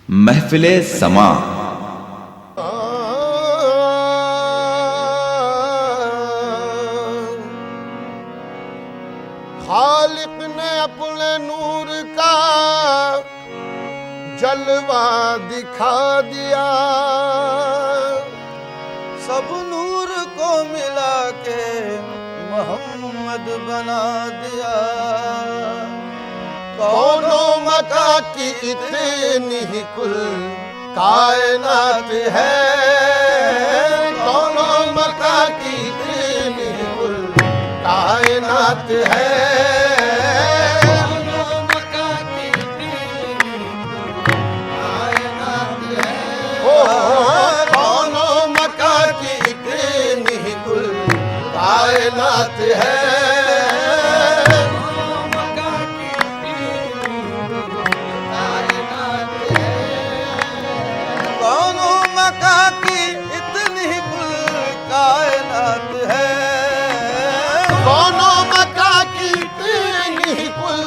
महफिले समा। खालिक ने अपने नूर का जलवा दिखा दिया, सब नूर को मिला के मोहम्मद बना दिया। कौनों मका की इतनी ही कुल कायनात है, कौनों मका की इतनी ही कुल कायनात है। कायनात है, कौनों मका की इतनी कुल कायनात है, कौनों मका की इतनी कुल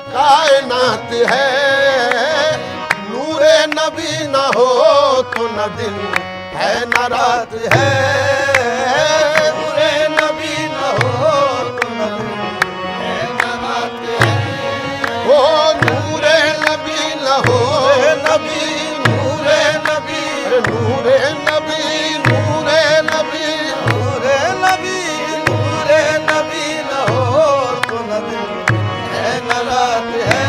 कायनात है। नूरे नबी न हो तो न दिन है न रात है, नूरे नबी नूरे नबी नूरे नबी नूरे नबी न हो तो न दिन है न रात है।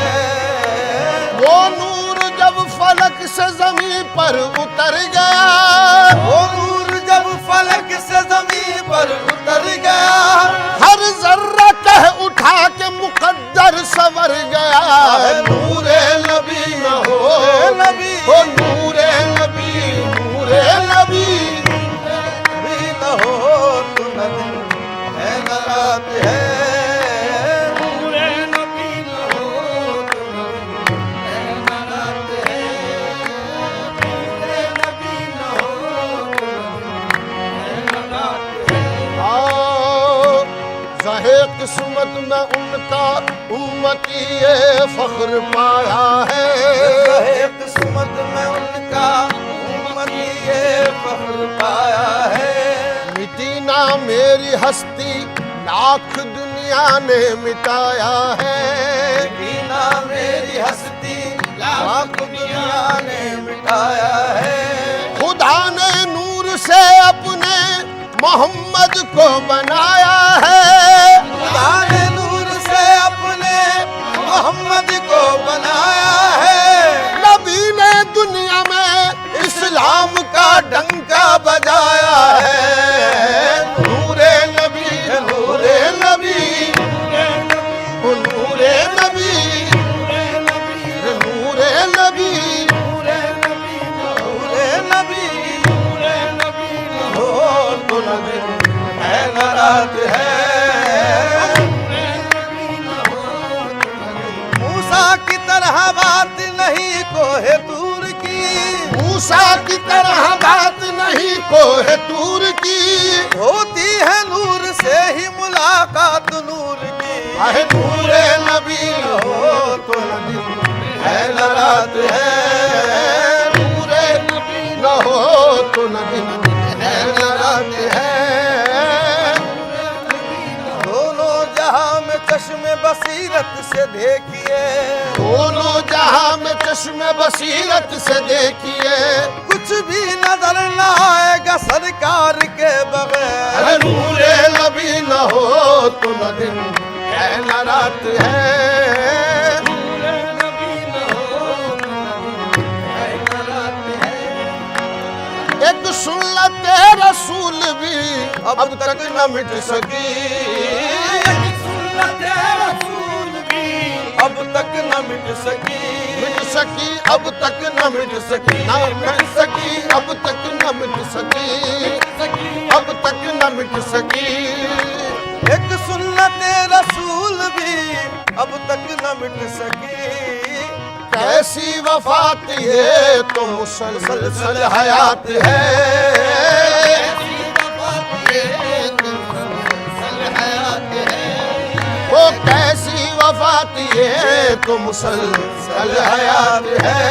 वो नूर जब फलक से ज़मीं पर उतर गया, वो नूर जब फलक से ज़मीं पर उतर गया, हर जर्रा कह उठा के मुकद्दर सवर गया। नूरे नबी न हो नबी हो नूरे नबी नूरे नबी भी न हो तो न दिन है न रात है। नूरे नबी न हो तो न दिन है न रात है, नूरे नबी न हो तो न दिन है न रात है। ज़हे किस्मत में उनका उम्मती ये फख्र पाया है, ज़हे किस्मत में उनका उम्मती ये फख्र पाया है। मिटी ना मेरी हस्ती लाख दुनिया ने मिटाया है, बिना मेरी हस्ती लाख दुनिया ने मिटाया है। खुदा ने नूर से अपने मोहम्मद को बनाया है, खुदा ने नूर से अपने मोहम्मद को बनाया है। नबी ने दुनिया में इस्लाम का डंका बजाया है। नूरे नबी नूरे नबी नूरे नबी नूरे नबी नूरे नबी नूरे नबी नूरे नबी हो तो न दिन है न रात है। मूसा की तरह बात नहीं कोहे दूर की, मूसा की तरह बात नहीं कोह तूर की, होती है नूर से ही मुलाकात नूर की। आहे नूरे नबी न हो तो न दिन है न रात है, नूरे नबी न हो तो न दिन है न रात है। दोनों जहां में चश्मे बसीरत से देखिए, दोनों जहां में चश्मे बसीरत से देखिए, कुछ भी नजर न आएगा सरकार के बगैर। अरे नूरे नबी न हो तो न दिन है न रात है, नूरे नबी न हो तो न दिन है न रात है। एक सुन्नत रसूल भी अब तक न मिट सकी, सुन्नत रसूल भी अब तक न मिट सकी, मिट सकी अब तक न मिट सकी, ना मिट सकी अब तक न मिट सकी, अब तक न मिट सकी। एक सुन्नत रसूल भी अब तक न मिट सकी। कैसी वफात ये तो मुसलसल हयात है, वो कैसी वफात ये तो मुसलसल हयात है।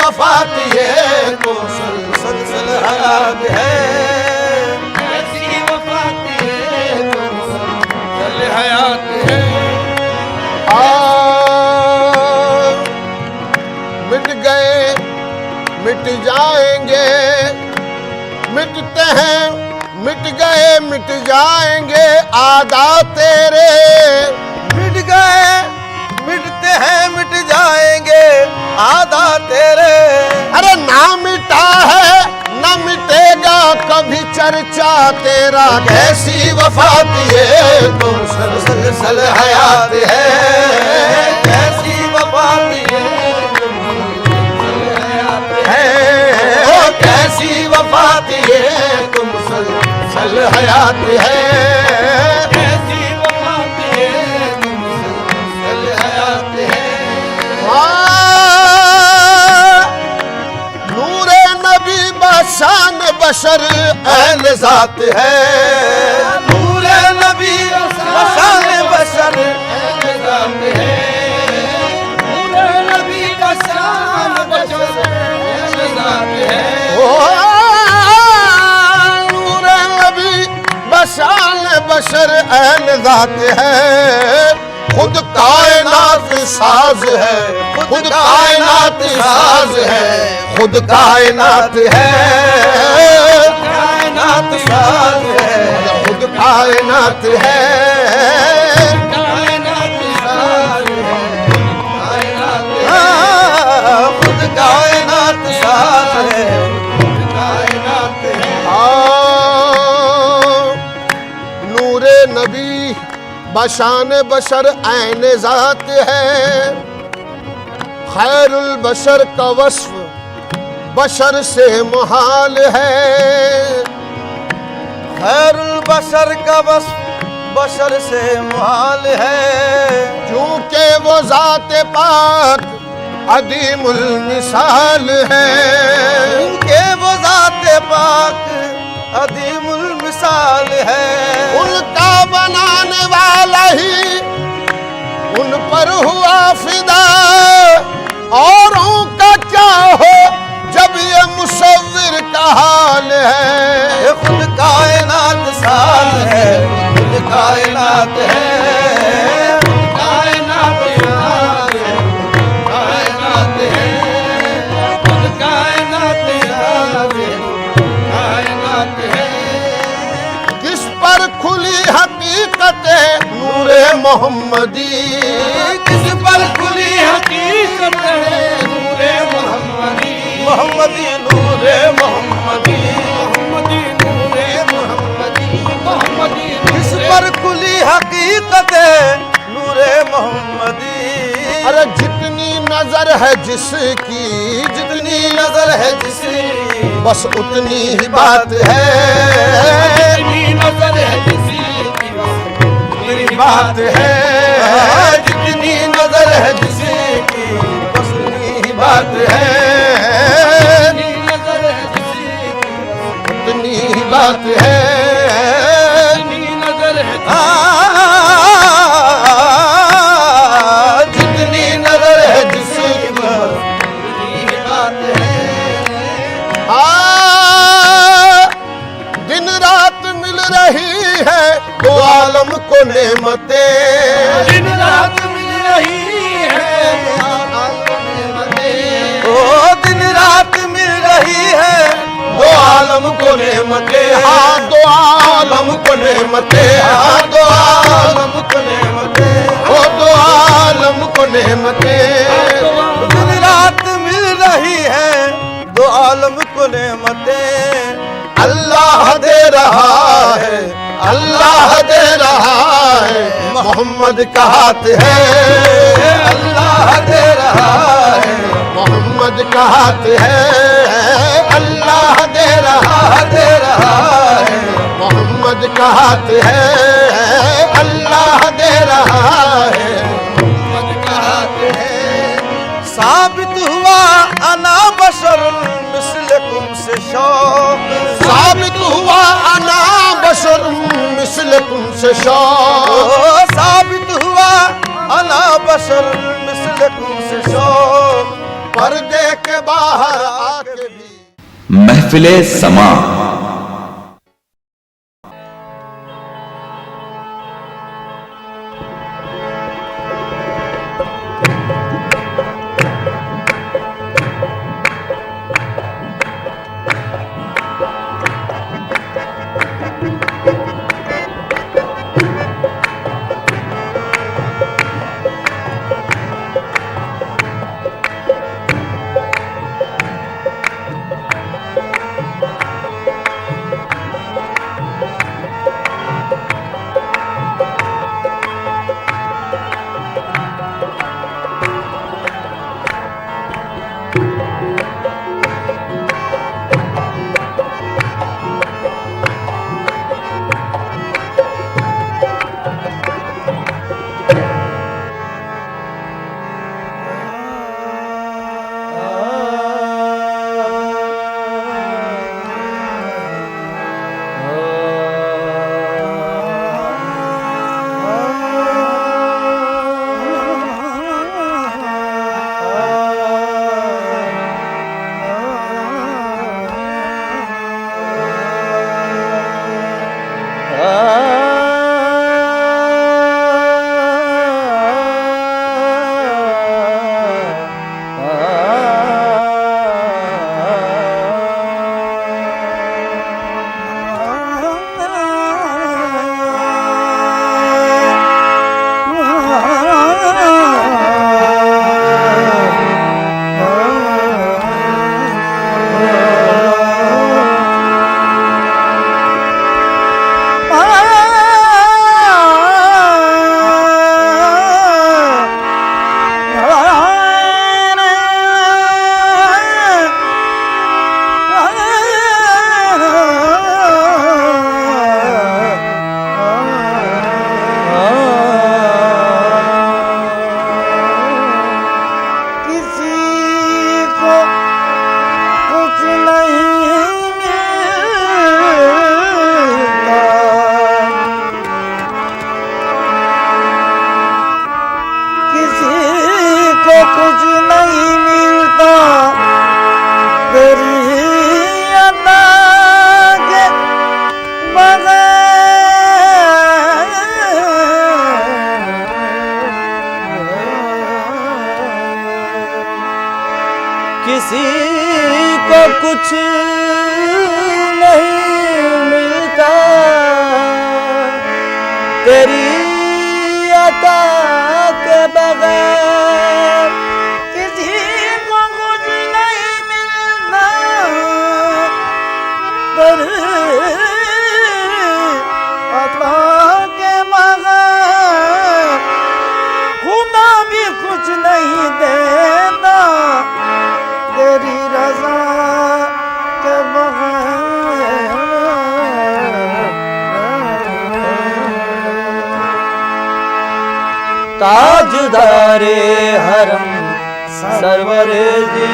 वफात ये तो मुसलसल हयात है। ऐसी वफात ये तो मुसलसल हयात है। मिट गए मिट जाएंगे, मिटते हैं मिट गए मिट जाएंगे आदा तेरे। मिट गए मिटते हैं मिट जाएंगे आधा तेरे। अरे ना मिटा है ना मिटेगा कभी चर्चा तेरा। कैसी वफात ये तो मुसलसल हयात है। कैसी वफात ये तो मुसलसल हयात है। ओ कैसी वफात ये तो मुसलसल हयात है। कैसी वफात ये तो मुसलसल हयात है। नूरे नबी बशान बशर ऐन ज़ात है। नूरे नबी बशान बशर ऐन ज़ात है। नूरे नबी बशान बशर ऐन ज़ात है। ओ नूरे नबी बशान बशर ऐन ज़ात है। खुद कायनात साज है, खुद कायनात साज है, खुद कायनात है। कायनात साज है, खुद कायनात है। कायनात साज है, कायनात है। खुद कायनात साज है, खुद कायनात है। नूरे नबी बशान बशर ऐन ज़ात है। खैरुल बशर का वस्फ बशर से मुहाल है। खैरुल बशर का वस्फ बशर से मुहाल है। क्योंकि वो ज़ात पाक अदीमुल मिसाल है। क्योंकि वो ज़ात पाक अदीमुल मिसाल है। उनका बनाने वाला ही उन पर हुआ फिदा। औरों का क्या हो जब ये मुसव्विर का हाल है। ये खुद कायनात साज है, खुद कायनात है। खुद कायनात साज है, कायनात है। खुद कायनात साज है, कायनात है। किस पर खुली हकीकत नूरे मोहम्मदी। किस पर खुली हकीकत है नूरे मोहम्मदी। मोहम्मदी नूरे मोहम्मदी। मोहम्मदी नूरे मोहम्मदी। मोहम्मदी किस पर खुली हकीकत है नूरे मोहम्मदी। अरे जितनी नजर है जिसकी, जितनी नजर है जिसकी, बस उतनी ही बात है। जितनी नजर है जिसकी उतनी बात है। जितनी नजर है जिसकी बस उतनी ही बात है। जितनी नजर है जिसकी उतनी ही बात है। जितनी नजर है जितनी नजर है जिसकी जितनी बात है। दिन रात मिल रही है दो आलम को नेमतें। दिन रात मिल रही है ओ दिन रात मिल रही है दो आलम को नेमतें। हाँ दो आलम को नेमतें। हाँ दो आलम को नेमतें। ओ दो आलम को नेमतें। दिन रात मिल रही है दो आलम को नेमतें। अल्लाह दे रहा है, अल्लाह दे रहा है, मोहम्मद का हाथ है। अल्लाह दे रहा है, मोहम्मद का हाथ है। अल्लाह दे रहा है, मोहम्मद का हाथ है। अल्लाह दे रहा है, मोहम्मद का हाथ है। साबित हुआ अना बशर मिस्लकुम से शौक। साबित हुआ अना बशर मिस्लकुम से शौक। साबित हुआ अना बशर मिस्लकुम से शौक। पर्दे के बाद बाहर आके भी। महफिले समा। किसी को कुछ नहीं मिलता तेरी अता के बगैर, किसी को कुछ नहीं मिलता तेरी अता के बगैर, खुदा भी कुछ नहीं देता तेरी रज़ा के बगैर। ताजदारे हरम सरवरे जी,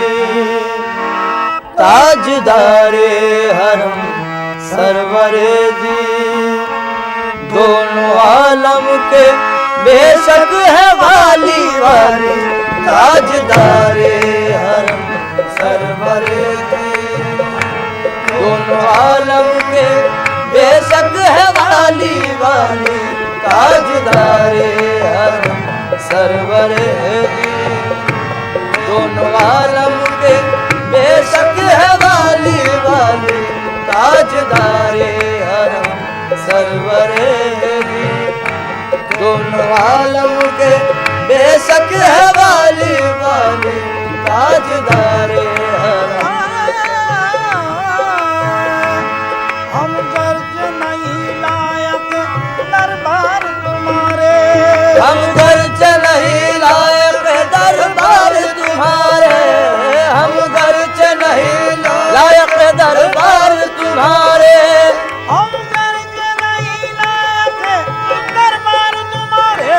ताजदारे हरम सरवरे जी, दोनों आलम के बेशक है वाली वाली, ताजदारे हरम सरवरे जी, दोनों आलम के बेशक है वाली वाली, ताजदारे हरम सरवरे जी, दोनों आलम के बेशक है वाली वाली, ताजदारे हरम सरवरे जी, दोनों आलम के बेशक है वाली वाली, ताजदारे हरम। हम गर्ज नहीं लायक दरबार तुम्हारे, हम गर्ज नहीं लायक दरबार तुम्हारे, हम गर्ज नहीं लायक दरबार तुम्हारे, हम गर्ज नहीं लायक दरबार तुम्हारे,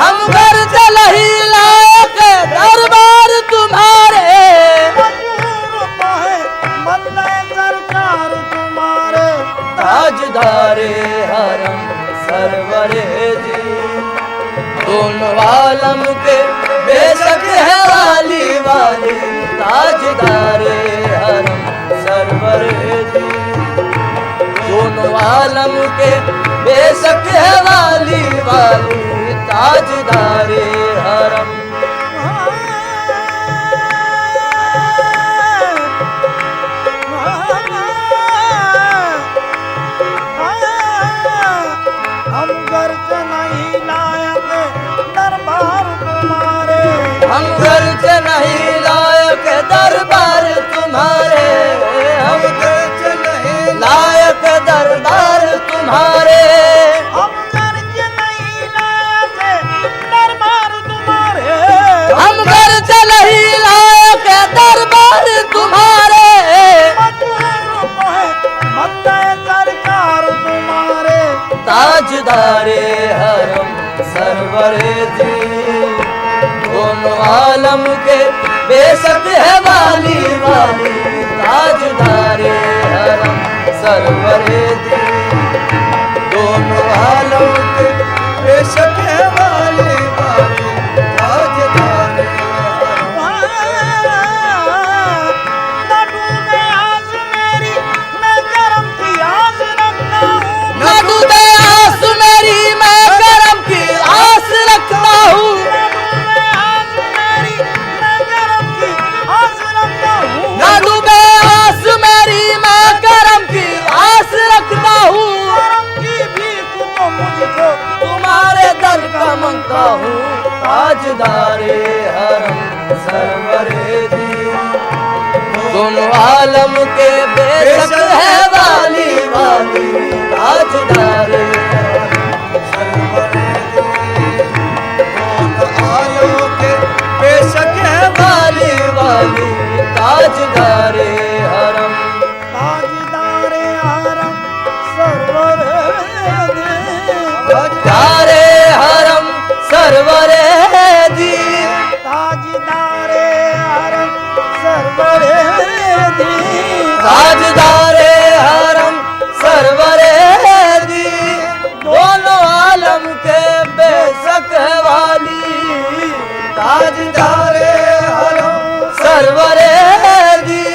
हम गर्ज नहीं लायक दरबार तुम्हारे, मंजूर तो है बंदे सरकार तुम्हारे, ताजदारे हरम सरवरे जी, दोनों आलम के बेशक है वाली वाली, ताजदारे हरम सरवर दी। दोनों आलम के बेशक है वाली वाली ताजदारे हरम। हम गर्ज नहीं लायक दरबार तुम्हारे, हम गर्ज नहीं लायक दरबार तुम्हारे, हम गर्ज नहीं लायक दरबार तुम्हारे, हम गर्ज नहीं लायक दरबार तुम्हारे, हम गर्ज नहीं लायक दरबार तुम्हारे। सरकार तुम्हारे ताजदारे हरम सरवर दी। दोनों आलम के बेशक है वाली वाली ताजदारे हरम सरवर दी। दोनों आलम के बेशक है वाली वाली ताजदारे मांगता हूँ ताजदारे हरम सरवर दी। दोनों आलम के बेशक है वाली वाली ताजदारे सरवर दी। दोनों आलम के बेशक है वाली वाली ताजदारे हरम। ताजदारे हरम सरवर दी। ताजदारे हरम सरवर दी। ताजदारे हरम सरवर दी। ताजदारे हरम सरवर दी। दोनों आलम के बेशक वाली ताजदारे हरम सरवर दी।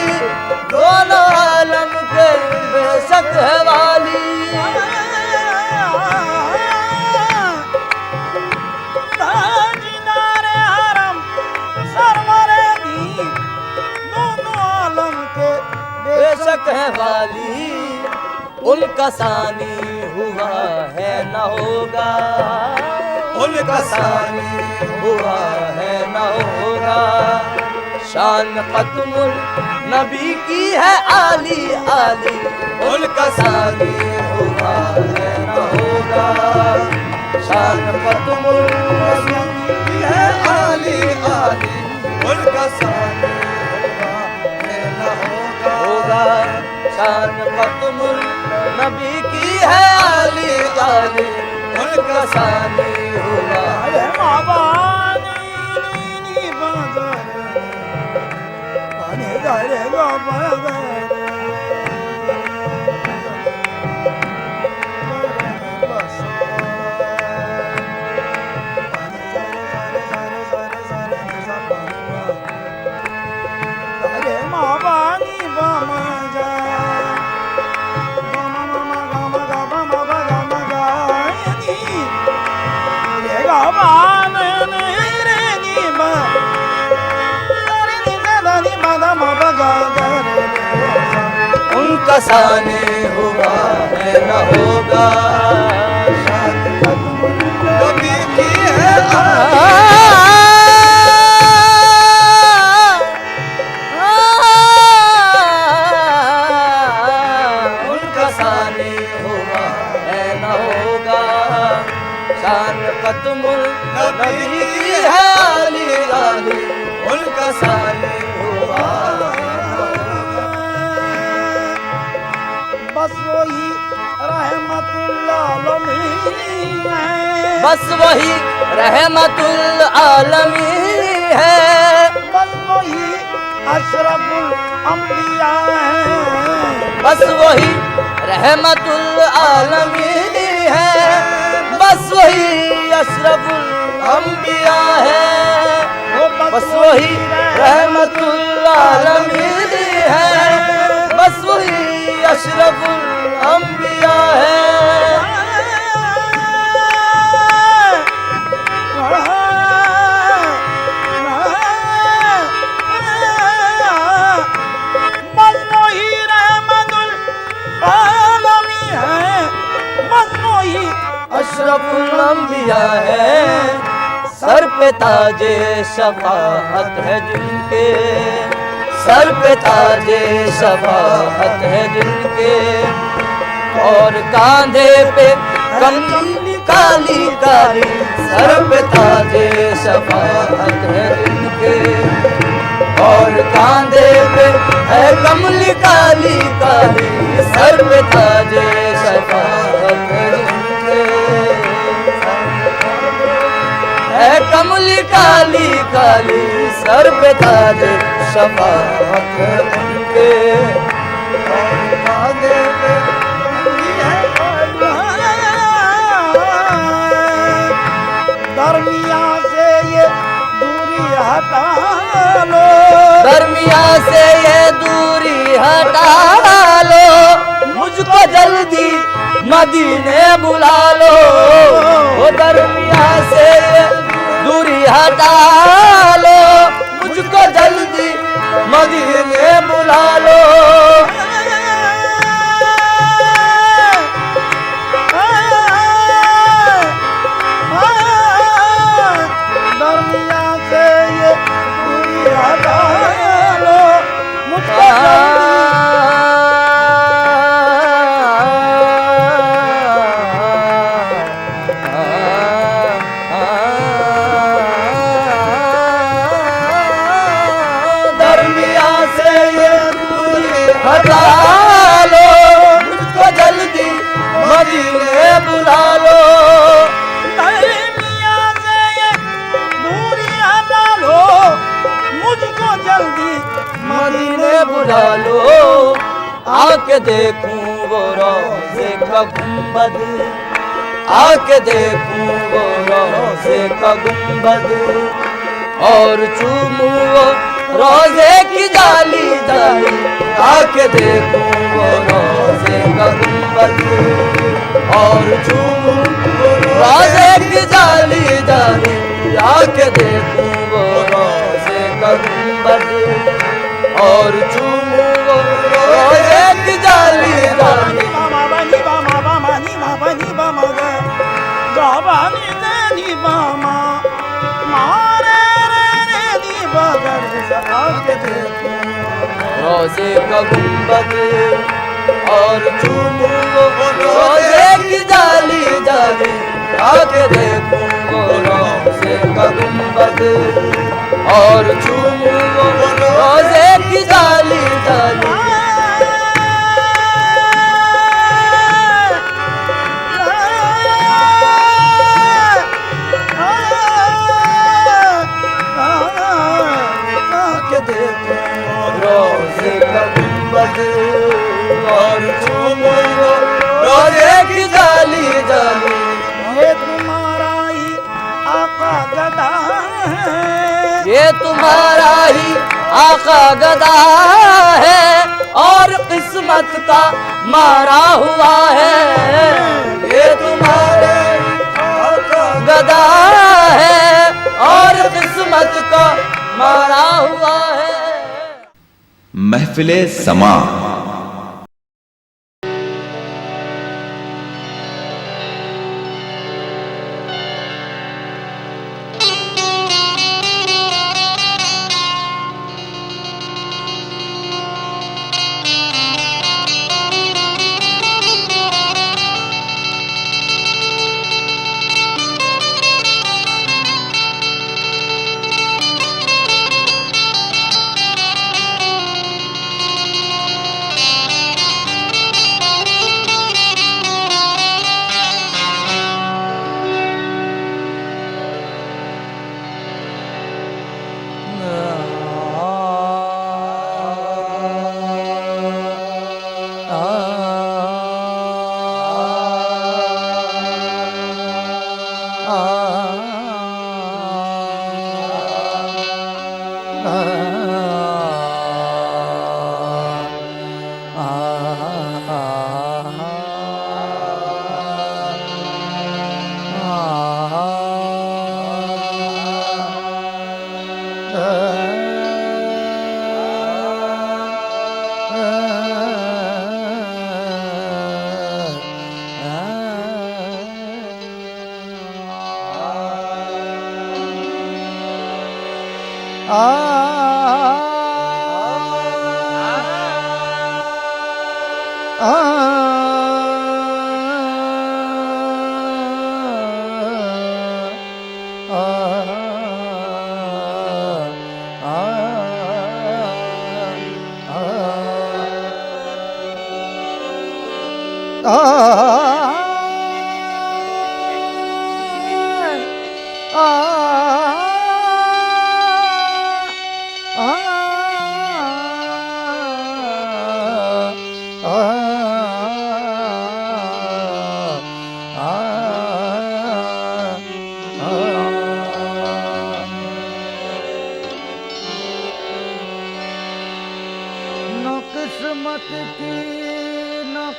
दोनों आलम के बेशक वाली ताजदारे हरम सरवर दी। दोनों आलम के बेशक है वाली। उनका सानी हुआ है न होगा, उनका सानी हुआ है न होगा। शान ख़त्मुल नबी की है आली आली। उनका सानी हुआ है न होगा। शान ख़त्मुल नबी की है आली आली। उनका सानी होगा। शान ख़त्मुल नबी की है आली आली। उनका सानी होगा। अरे बाबा नी बगर पानी गरे बाबा उनका सानी हुआ है न होगा। शान ख़त्मुल नबी की है उनका सानी हुआ है न होगा। शान ख़त्मुल नबी की है आली आली। उनका सानी हुआ बस वही रहमतुल आलमीन है। बस वही रहमतुल आलमीन है। बस वही अशरफुल अंबिया है। बस वही रहमतुल आलमीन है। बस वही अशरफुल अंबिया है। बस वही रहमतुल्लालमीन है, बस वही अशरफुल अंबिया है। अशरफुल अंबिया है, सर पे ताजे शफाअत है जिनके, सर पे ताजे शफाअत है जिनके, और कांधे पे कमली काली काली, सर पे ताजे शफाअत है जिनके, और कांधे पे है कमली काली काली, सर पे ताजे शफाअत है जिनके, है कमली काली काली, सर पे ताजे शफाअत है उनके, और कांधे पे दरमिया से ये दूरी हटा लो, दरमिया से ये दूरी हटा लो, मुझको जल्दी मदीने बुला लो, वो दरमिया से ये दूरी हटा लो, मुझको जल्दी मदीने बुला लो। दरमिया से ये दूरी हटा लो, मुझको दरमिया से ये दूरी हटा लो, मुझको जल्दी मदीने बुला लो। दरमिया से ये दूरी हटा लो, मुझको जल्दी मदीने बुला लो, आके देखूं वो रोज़े का गुंबद, आके देखूं वो रोज़े का गुंबद, और चूमूं वो रोज़े की जाली जाली, आके देखूं वो रोज़े का गुंबद, और चूमूं रोज़े की जाली जाली, आके देखूं वो रोज़े का गुंबद, और चूमूं वो रोज़े की जाली जाली। मामा बनी मामा मामा नी मामा नी मामा गा गावानी नी मामा मारे रे नी बगर आके देखो रोज़े का गुंबद, और चूमूं वो रोज़े की जाली जाली, आके देखूं वो रोज़े का गुंबद, और चूमूं वो रोज़े की जाली जाली। आके देखूं रोज़े का गुंबद, और चूमूं वो रोज़े की जाली जाली। ये तुम्हारा ही आका गदा है, ये तुम्हारा ही आका गदा है, और किस्मत का मारा हुआ है, ये तुम्हारा ही आका गदा है, और किस्मत का मारा हुआ है। महफिले समा।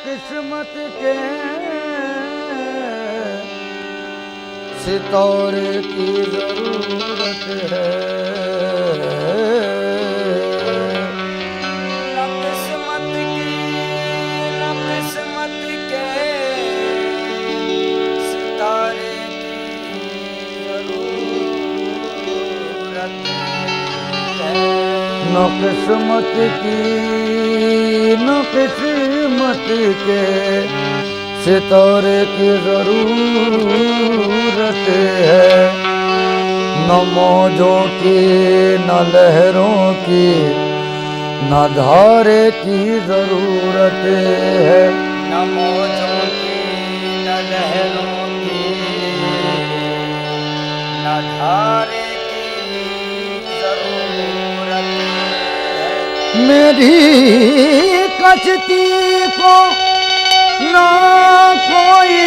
किस्मत के सितारे की जरूरत है। न किस्मत के सितारे की जरूरत है। न किस्मत के सितारे की जरूरत है। न मौजों की न लहरों की न धारे की जरूरत है। न मौजों की न लहरों की न धारे की जरूरत है। मेरी कश्ती को ना कोई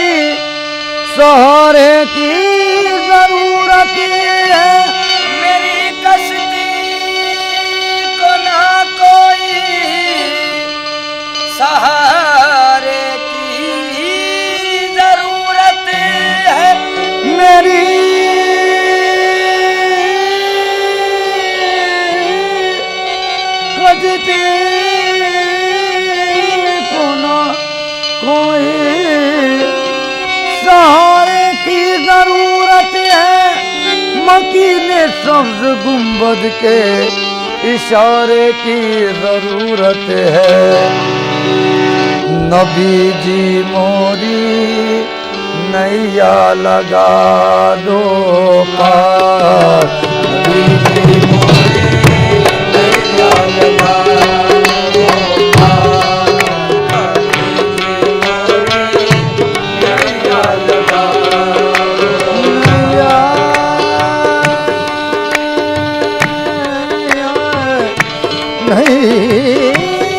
सहारे की जरूरत है। मेरी कश्ती को ना कोई सहारे की जरूरत है। मेरी कश्ती को ना कोई सहारे की जरूरत है। मकीने सब्ज गुंबद के इशारे की जरूरत है। नबी जी मोरी नैया लगा दो पार। नबी जी मोरी नैया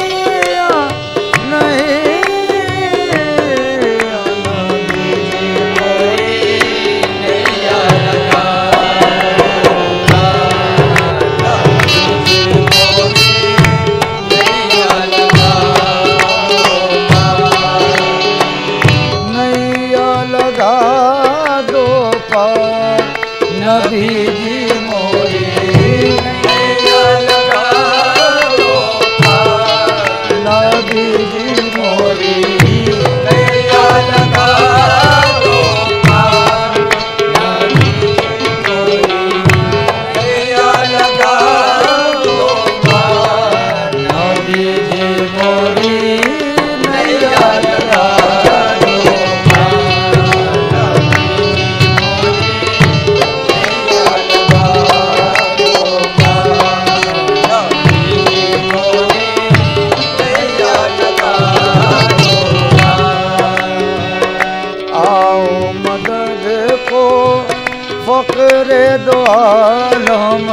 लगा दो पार। नबी जी मोरी नैया लगा दो पार। नबी जी मोरी नैया लगा दो पार। नबी जी मोरी नैया लगा दो पार। नबी जी मोरी नैया लगा दो फकरे दो आलम।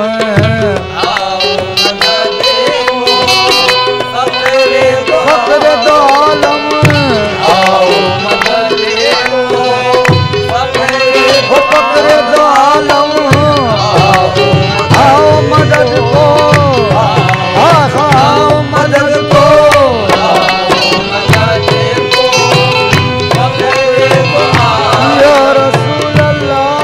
फकरे दो आलम। फकरे दो आलम। आओ मदद को। आओ मदद को। या रसूल अल्लाह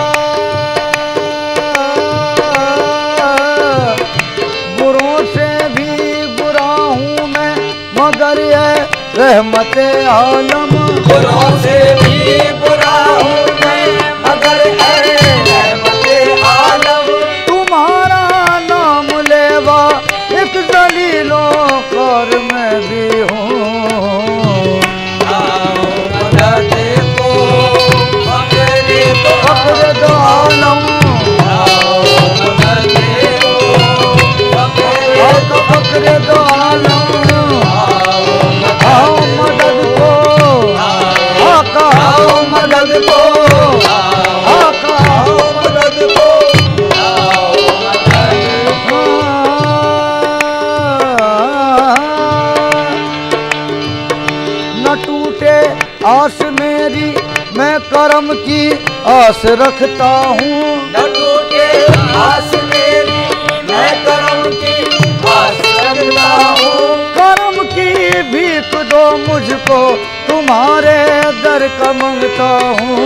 रहमत आलम। बुरों से भी बुरा हूँ मैं मगर है रहमत आलम। तुम्हारा नाम आस रखता हूँ। न टूटे आस मेरी, मैं करम की आस रखता हूँ। कर्म की भीख दो मुझको, तुम्हारे दर का मांगता हूँ।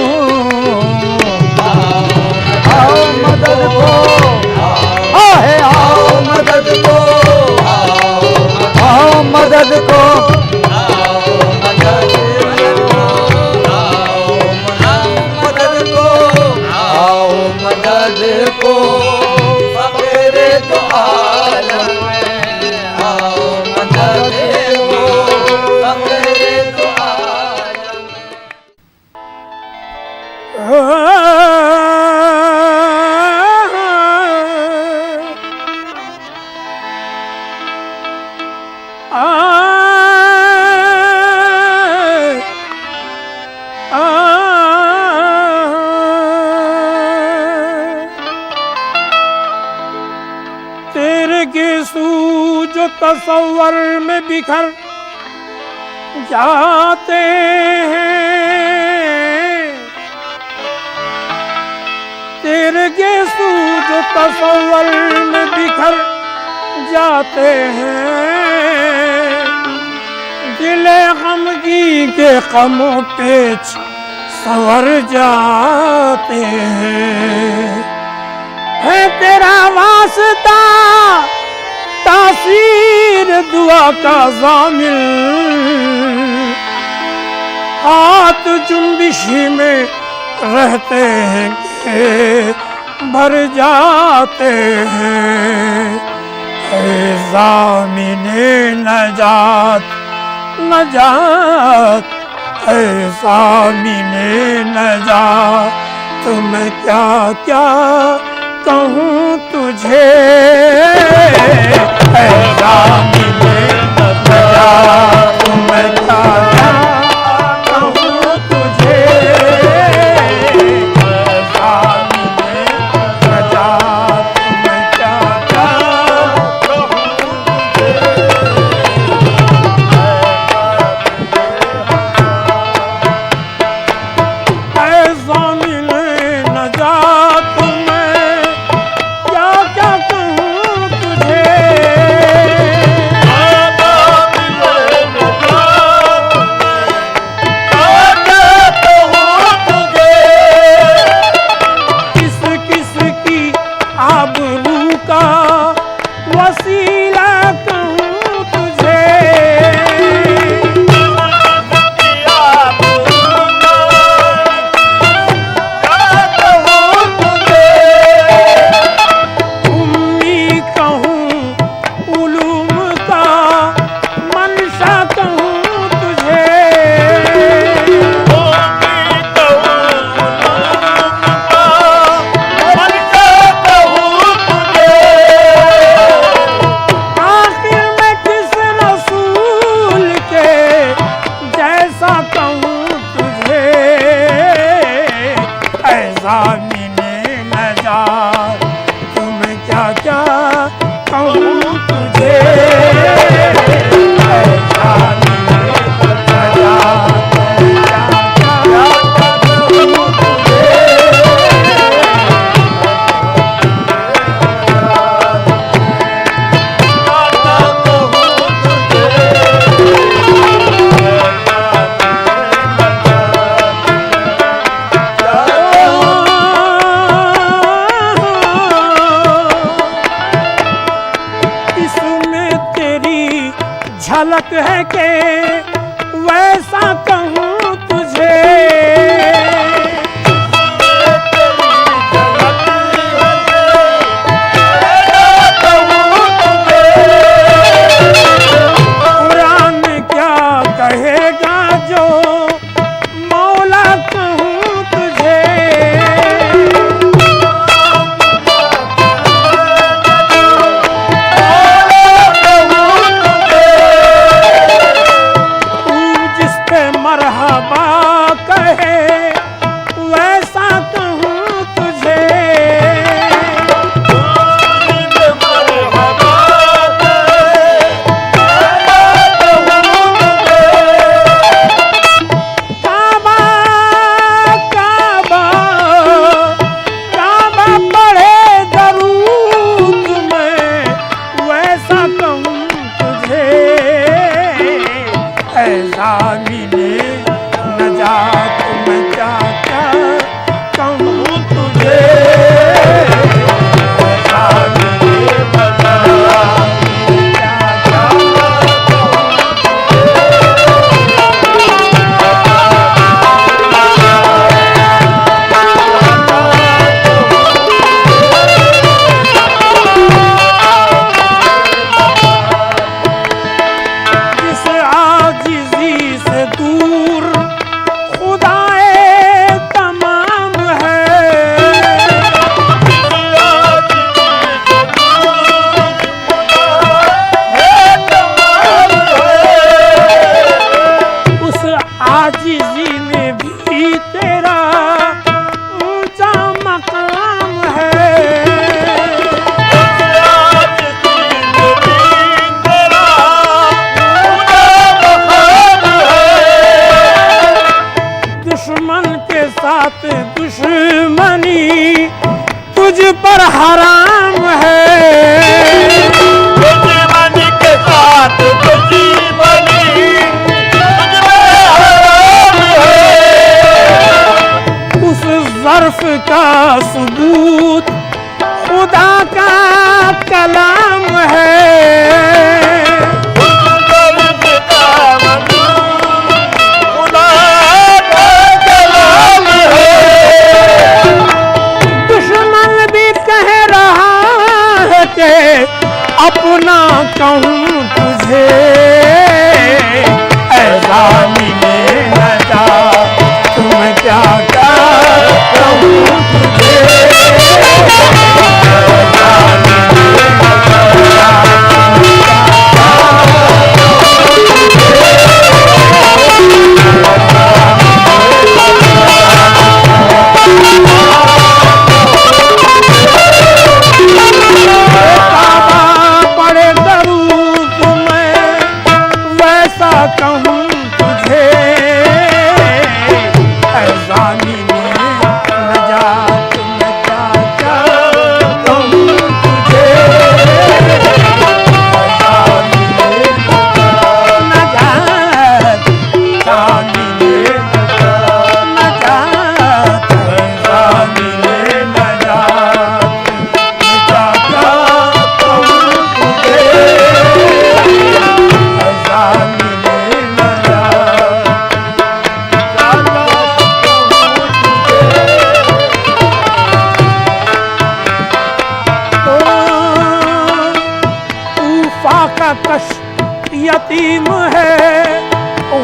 आओ मदद को, आहे आओ मदद को, आओ मदद को, आओ मदद को, फकीरे तो आलम में, आओ मदद को, फकीरे तो आलम तेरे गेसू जो तसव्वुर में बिखर जाते हैं, तेरे गेसू जो तसव्वुर में बिखर जाते हैं, दिले गमगी के गमों पेच संवर जाते हैं। है तेरा वास्ता तासीर दुआ का ज़ामिल, हाथ जुम्बिश में रहते हैं के भर जाते हैं। है ज़ामिने नजात नजात, है ज़ामिने नजात, तुम्हें क्या क्या कहूँ तुझे। है ज़ामिने नजात, तुम्हें क्या क्या कहूँ तुझे। है ज़ामिने नजात, तुम्हें क्या क्या कहूँ तुझे। है ज़ामिने नजात, झलक है के वैसा कहूँ तुझे। कुरान क्या कहेगा जो मौला कहूँ तुझे। दुश्मनी तुझ पर हराम है। दुश्मनी के साथ दुश्मनी तुझ पर हराम है। उस ज़र्फ का सबूत खुदा का कलाम है। अपना कहूँ तुझे ऐसा मिले न जा, तुम क्या कहूँ तुझे ऐसा मिले न जा, यतीम है,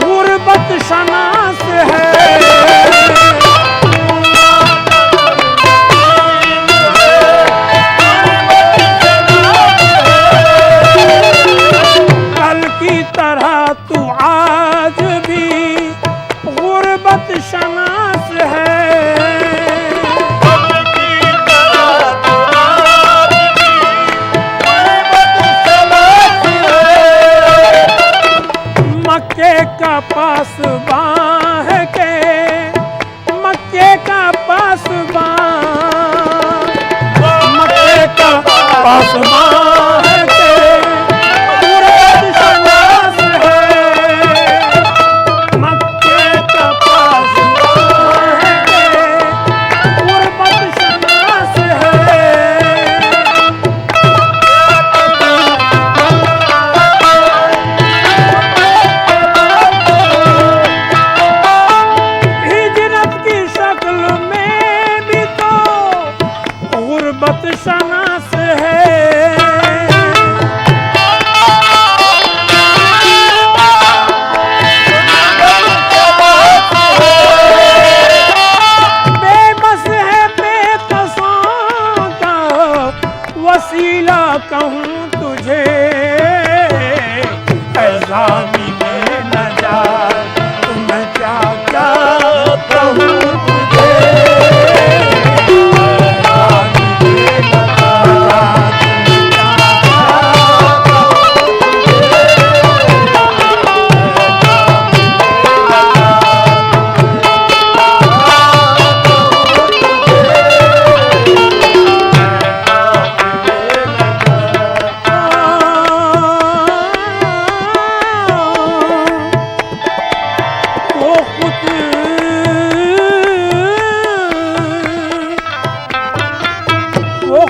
गुर्बत शनास है। कल की तरह तू आज भी गुर्बत शनास है। मक्के का पासबान है के, मक्के का पासबान, मक्के का पासबान है के गुर्बत शनास है। मक्के का पासबान है के गुर्बत शनास है। शनास है। बेबस है बेकसों का वसीला कहूँ तुझे ऐसा मिले न जा, तुम क्या कहूँ तुझे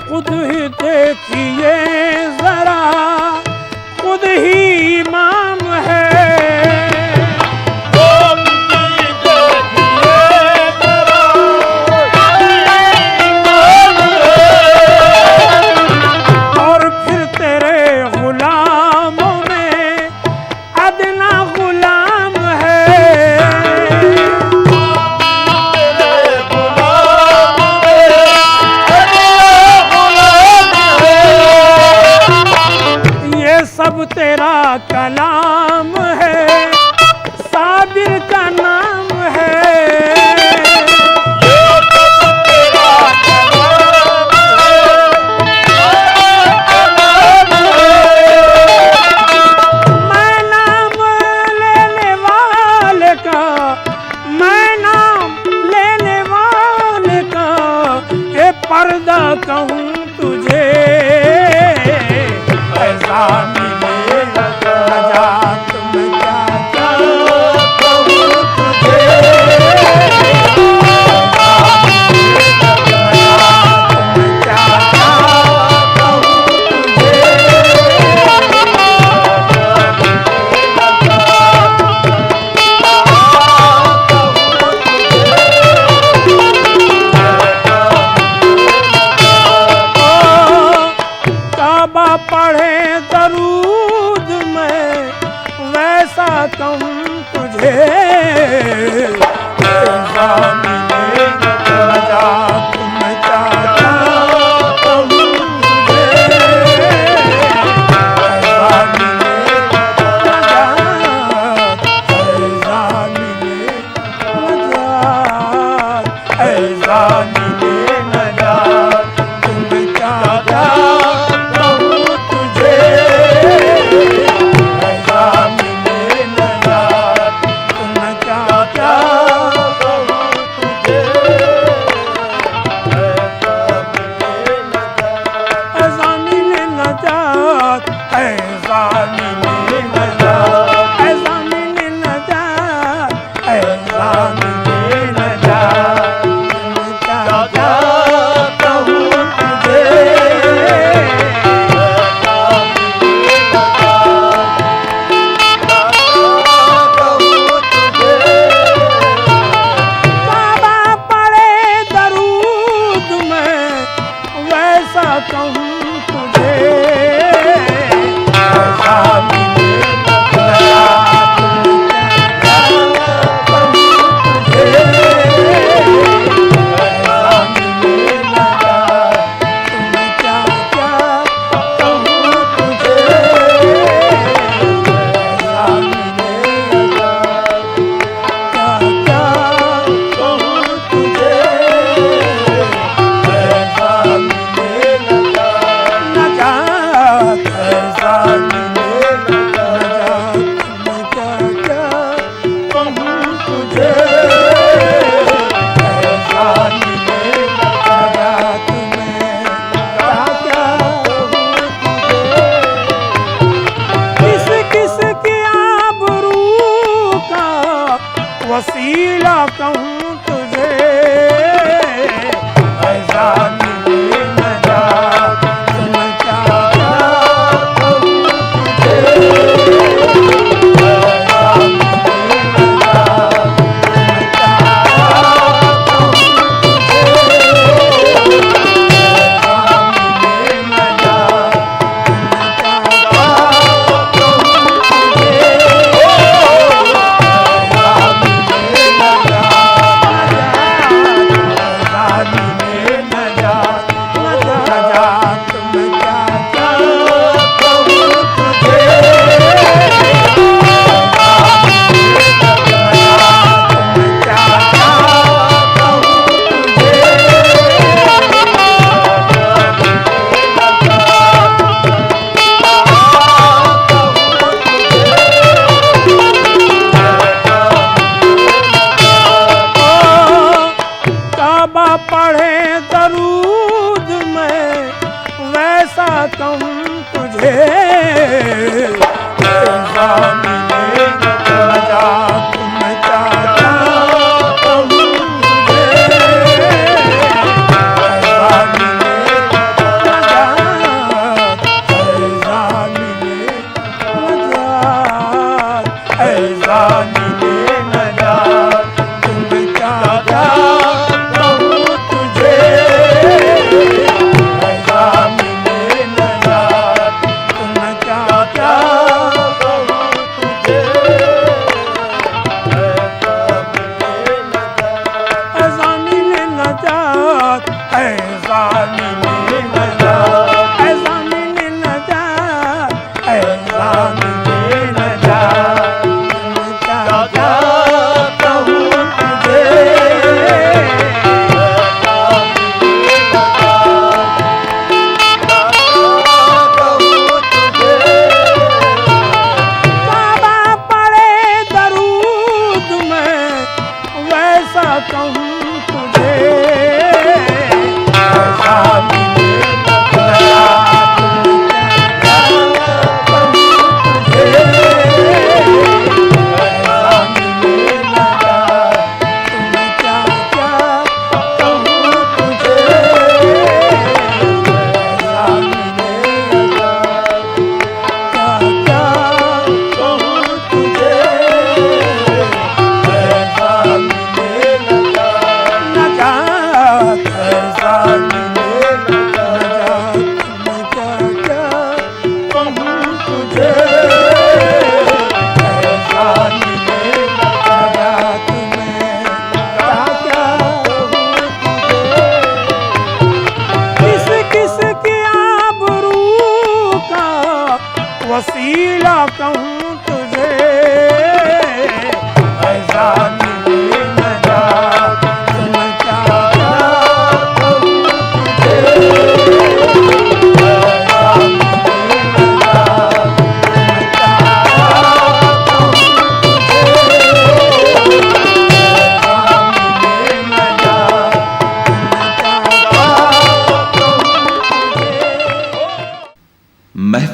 खुद ही देखिए जरा, खुद ही इमाम है। और फिर तेरे गुलामों में अदना गुलाम है। सब तेरा पर्दा कहूँ तुझे ऐसा मिले नजात में क्या क्या कहूँ तुझे पढ़े दरूद में वैसा कहूँ तुझे ऐसा मिले नजात में क्या क्या कहूँ तुझे ऐसा मिले नजात ऐसा मिले नजात ऐसा मिले नजात तुम्हें क्या क्या वसीला कहूँ तुझे ऐसा मिले नजात तुम्हें क्या क्या कहूँ तुझे ऐसा मिले नजात तुम्हें क्या क्या कहूँ तुझे ऐसा मिले नजात तुम्हें क्या क्या कहूँ पढ़े दरूद में वैसा कहूँ तुझे ऐसा मिले नजात में क्या क्या कहूँ तुझे ऐसा मिले नजात ऐसा मिले नजात ऐसा मिले नजात तुम्हें क्या क्या ऐसा मिले नजात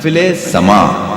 महफिले समा।